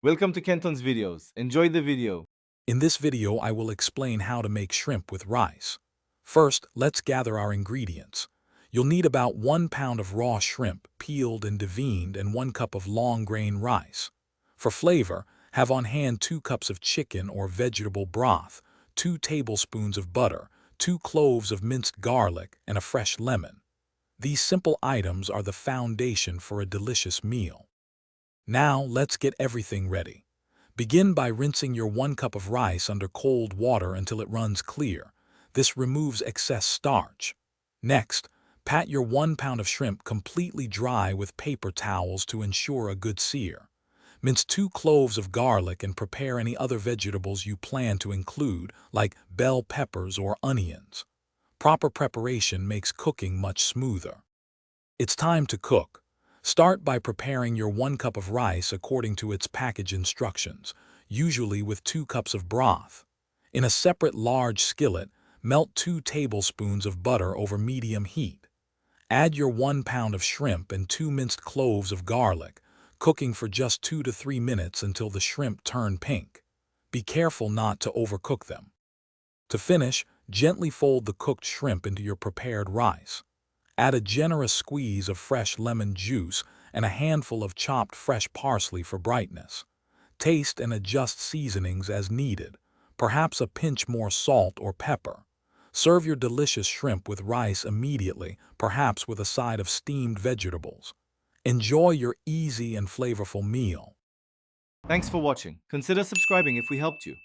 Welcome to Kenton's videos. Enjoy the video. In this video, I will explain how to make shrimp with rice. First, let's gather our ingredients. You'll need about 1 pound of raw shrimp, peeled and deveined, and 1 cup of long-grain rice. For flavor, have on hand 2 cups of chicken or vegetable broth, 2 tablespoons of butter, 2 cloves of minced garlic, and a fresh lemon. These simple items are the foundation for a delicious meal. Now, let's get everything ready. Begin by rinsing your 1 cup of rice under cold water until it runs clear. This removes excess starch. Next, pat your 1 pound of shrimp completely dry with paper towels to ensure a good sear. Mince 2 cloves of garlic and prepare any other vegetables you plan to include, like bell peppers or onions. Proper preparation makes cooking much smoother. It's time to cook. Start by preparing your 1 cup of rice according to its package instructions, usually with 2 cups of broth. In a separate large skillet, melt 2 tablespoons of butter over medium heat. Add your 1 pound of shrimp and 2 minced cloves of garlic, cooking for just 2 to 3 minutes until the shrimp turn pink. Be careful not to overcook them. To finish, gently fold the cooked shrimp into your prepared rice. Add a generous squeeze of fresh lemon juice and a handful of chopped fresh parsley for brightness. Taste and adjust seasonings as needed, perhaps a pinch more salt or pepper. Serve your delicious shrimp with rice immediately, perhaps with a side of steamed vegetables. Enjoy your easy and flavorful meal. Thanks for watching. Consider subscribing if we helped you.